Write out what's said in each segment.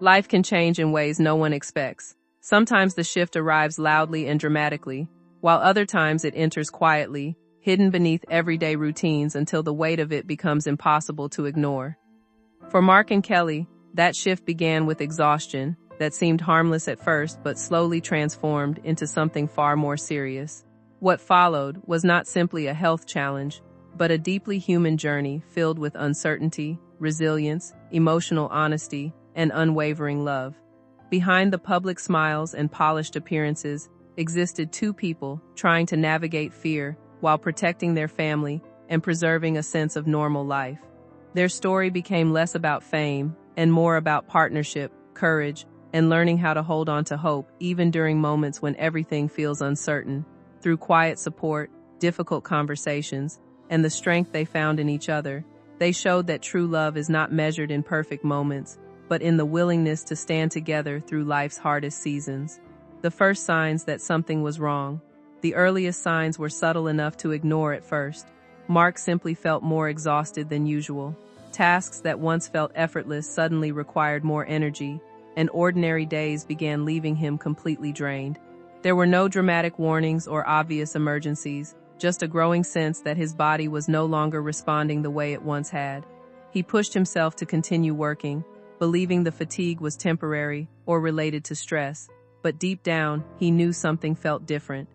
Life can change in ways no one expects. Sometimes the shift arrives loudly and dramatically, while other times it enters quietly, hidden beneath everyday routines until the weight of it becomes impossible to ignore. For Mark and Kelly, that shift began with exhaustion that seemed harmless at first but slowly transformed into something far more serious. What followed was not simply a health challenge, but a deeply human journey filled with uncertainty, resilience, emotional honesty, and unwavering love. Behind the public smiles and polished appearances existed two people trying to navigate fear while protecting their family and preserving a sense of normal life. Their story became less about fame and more about partnership, courage, and learning how to hold on to hope even during moments when everything feels uncertain. Through quiet support, difficult conversations, and the strength they found in each other, they showed that true love is not measured in perfect moments, but in the willingness to stand together through life's hardest seasons. The first signs that something was wrong. The earliest signs were subtle enough to ignore at first. Mark simply felt more exhausted than usual. Tasks that once felt effortless suddenly required more energy, and ordinary days began leaving him completely drained. There were no dramatic warnings or obvious emergencies, just a growing sense that his body was no longer responding the way it once had. He pushed himself to continue working, believing the fatigue was temporary or related to stress, but deep down, he knew something felt different.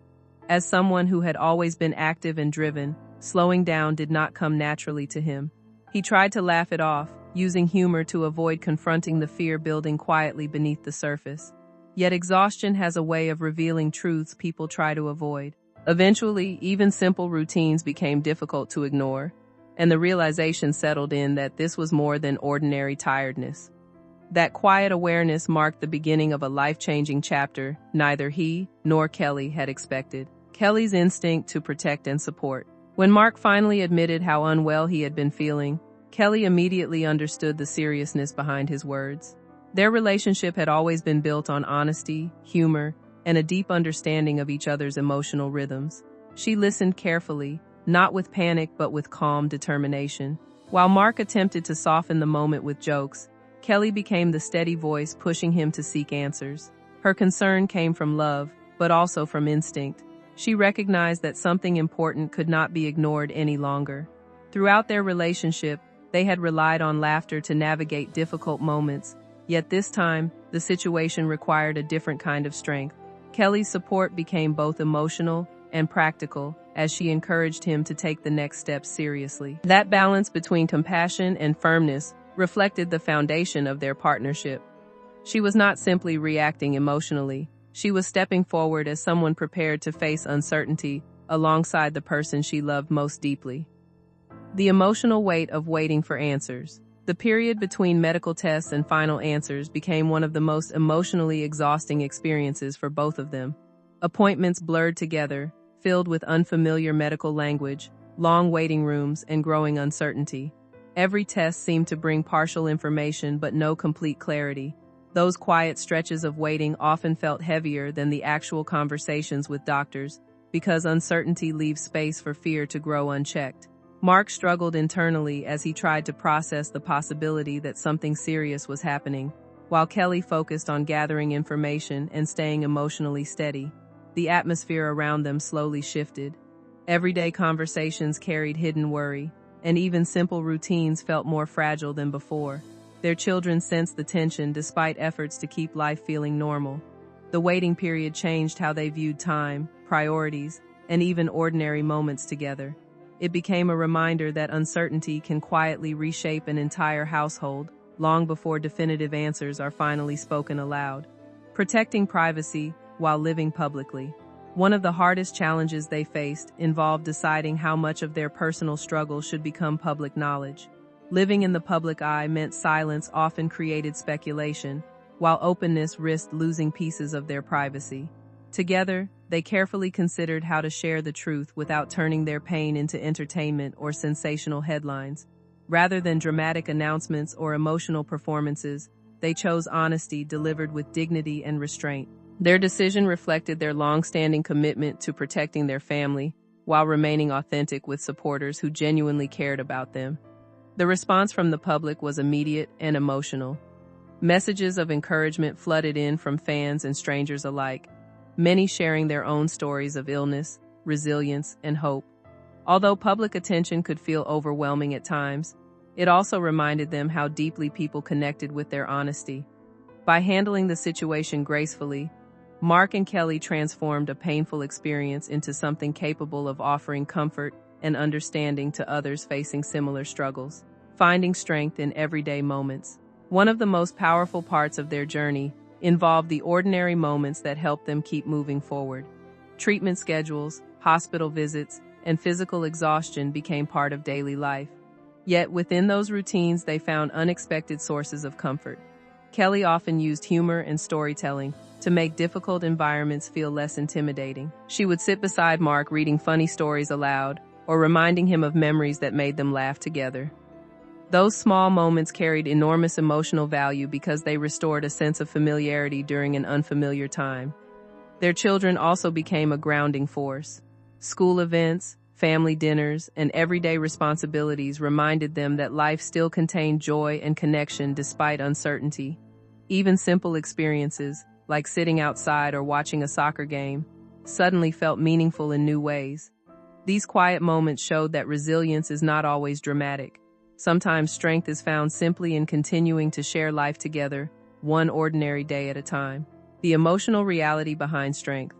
As someone who had always been active and driven, slowing down did not come naturally to him. He tried to laugh it off, using humor to avoid confronting the fear building quietly beneath the surface. Yet exhaustion has a way of revealing truths people try to avoid. Eventually, even simple routines became difficult to ignore, and the realization settled in that this was more than ordinary tiredness. That quiet awareness marked the beginning of a life-changing chapter neither he nor Kelly had expected. Kelly's instinct to protect and support. When Mark finally admitted how unwell he had been feeling, Kelly immediately understood the seriousness behind his words. Their relationship had always been built on honesty, humor, and a deep understanding of each other's emotional rhythms. She listened carefully, not with panic but with calm determination. While Mark attempted to soften the moment with jokes, Kelly became the steady voice pushing him to seek answers. Her concern came from love, but also from instinct. She recognized that something important could not be ignored any longer. Throughout their relationship, they had relied on laughter to navigate difficult moments, yet this time, the situation required a different kind of strength. Kelly's support became both emotional and practical as she encouraged him to take the next step seriously. That balance between compassion and firmness reflected the foundation of their partnership. She was not simply reacting emotionally. She was stepping forward as someone prepared to face uncertainty alongside the person she loved most deeply. The emotional weight of waiting for answers. The period between medical tests and final answers became one of the most emotionally exhausting experiences for both of them. Appointments blurred together, filled with unfamiliar medical language, long waiting rooms, and growing uncertainty. Every test seemed to bring partial information but no complete clarity. Those quiet stretches of waiting often felt heavier than the actual conversations with doctors, because uncertainty leaves space for fear to grow unchecked. Mark struggled internally as he tried to process the possibility that something serious was happening, while Kelly focused on gathering information and staying emotionally steady. The atmosphere around them slowly shifted. Everyday conversations carried hidden worry, and even simple routines felt more fragile than before. Their children sensed the tension despite efforts to keep life feeling normal. The waiting period changed how they viewed time, priorities, and even ordinary moments together. It became a reminder that uncertainty can quietly reshape an entire household long before definitive answers are finally spoken aloud. Protecting privacy while living publicly. One of the hardest challenges they faced involved deciding how much of their personal struggles should become public knowledge. Living in the public eye meant silence often created speculation, while openness risked losing pieces of their privacy. Together, they carefully considered how to share the truth without turning their pain into entertainment or sensational headlines. Rather than dramatic announcements or emotional performances, they chose honesty delivered with dignity and restraint. Their decision reflected their long-standing commitment to protecting their family, while remaining authentic with supporters who genuinely cared about them. The response from the public was immediate and emotional. Messages of encouragement flooded in from fans and strangers alike, many sharing their own stories of illness, resilience, and hope. Although public attention could feel overwhelming at times, it also reminded them how deeply people connected with their honesty. By handling the situation gracefully, Mark and Kelly transformed a painful experience into something capable of offering comfort and understanding to others facing similar struggles, finding strength in everyday moments. One of the most powerful parts of their journey involved the ordinary moments that helped them keep moving forward. Treatment schedules, hospital visits, and physical exhaustion became part of daily life. Yet within those routines, they found unexpected sources of comfort. Kelly often used humor and storytelling to make difficult environments feel less intimidating. She would sit beside Mark reading funny stories aloud or reminding him of memories that made them laugh together. Those small moments carried enormous emotional value because they restored a sense of familiarity during an unfamiliar time. Their children also became a grounding force. School events, family dinners, and everyday responsibilities reminded them that life still contained joy and connection despite uncertainty. Even simple experiences, like sitting outside or watching a soccer game, suddenly felt meaningful in new ways. These quiet moments showed that resilience is not always dramatic. Sometimes strength is found simply in continuing to share life together, one ordinary day at a time. The emotional reality behind strength.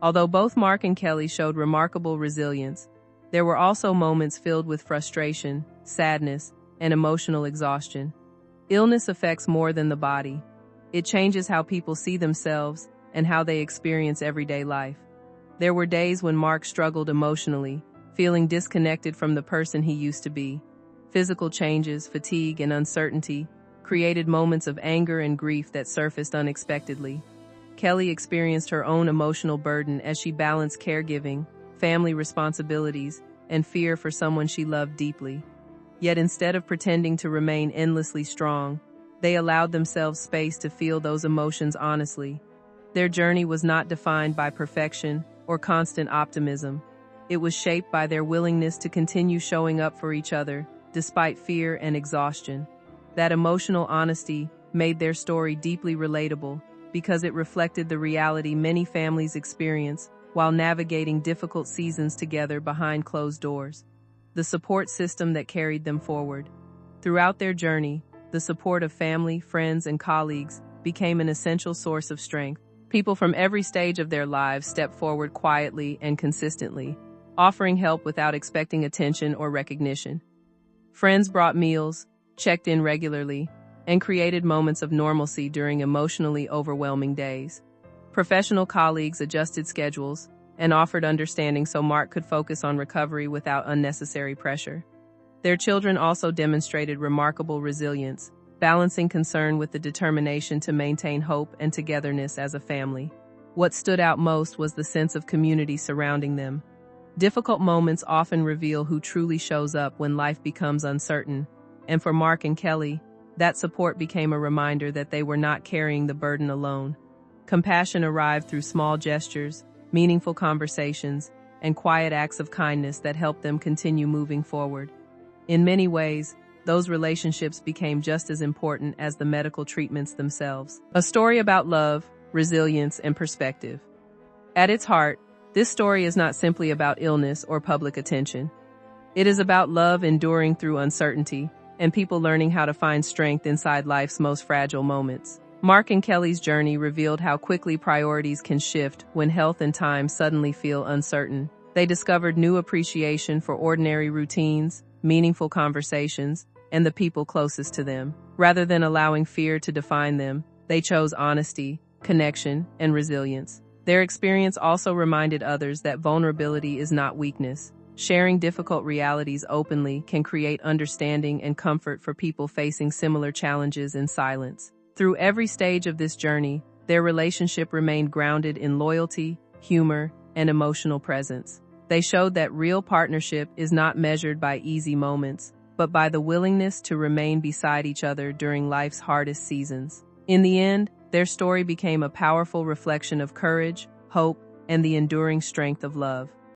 Although both Mark and Kelly showed remarkable resilience, there were also moments filled with frustration, sadness, and emotional exhaustion. Illness affects more than the body. It changes how people see themselves and how they experience everyday life. There were days when Mark struggled emotionally, feeling disconnected from the person he used to be. Physical changes, fatigue, and uncertainty created moments of anger and grief that surfaced unexpectedly. Kelly experienced her own emotional burden as she balanced caregiving, family responsibilities, and fear for someone she loved deeply. Yet instead of pretending to remain endlessly strong, they allowed themselves space to feel those emotions honestly. Their journey was not defined by perfection or constant optimism. It was shaped by their willingness to continue showing up for each other, despite fear and exhaustion. That emotional honesty made their story deeply relatable because it reflected the reality many families experience while navigating difficult seasons together behind closed doors. The support system that carried them forward. Throughout their journey, the support of family, friends, and colleagues became an essential source of strength. People from every stage of their lives stepped forward quietly and consistently, offering help without expecting attention or recognition. Friends brought meals, checked in regularly, and created moments of normalcy during emotionally overwhelming days. Professional colleagues adjusted schedules and offered understanding so Mark could focus on recovery without unnecessary pressure. Their children also demonstrated remarkable resilience, balancing concern with the determination to maintain hope and togetherness as a family. What stood out most was the sense of community surrounding them. Difficult moments often reveal who truly shows up when life becomes uncertain, and for Mark and Kelly, that support became a reminder that they were not carrying the burden alone. Compassion arrived through small gestures, meaningful conversations, and quiet acts of kindness that helped them continue moving forward. In many ways, those relationships became just as important as the medical treatments themselves. A story about love, resilience, and perspective. At its heart, this story is not simply about illness or public attention. It is about love enduring through uncertainty and people learning how to find strength inside life's most fragile moments. Mark and Kelly's journey revealed how quickly priorities can shift when health and time suddenly feel uncertain. They discovered new appreciation for ordinary routines, meaningful conversations, and the people closest to them. Rather than allowing fear to define them, they chose honesty, connection, and resilience. Their experience also reminded others that vulnerability is not weakness. Sharing difficult realities openly can create understanding and comfort for people facing similar challenges in silence. Through every stage of this journey, their relationship remained grounded in loyalty, humor, and emotional presence. They showed that real partnership is not measured by easy moments, but by the willingness to remain beside each other during life's hardest seasons. In the end, their story became a powerful reflection of courage, hope, and the enduring strength of love.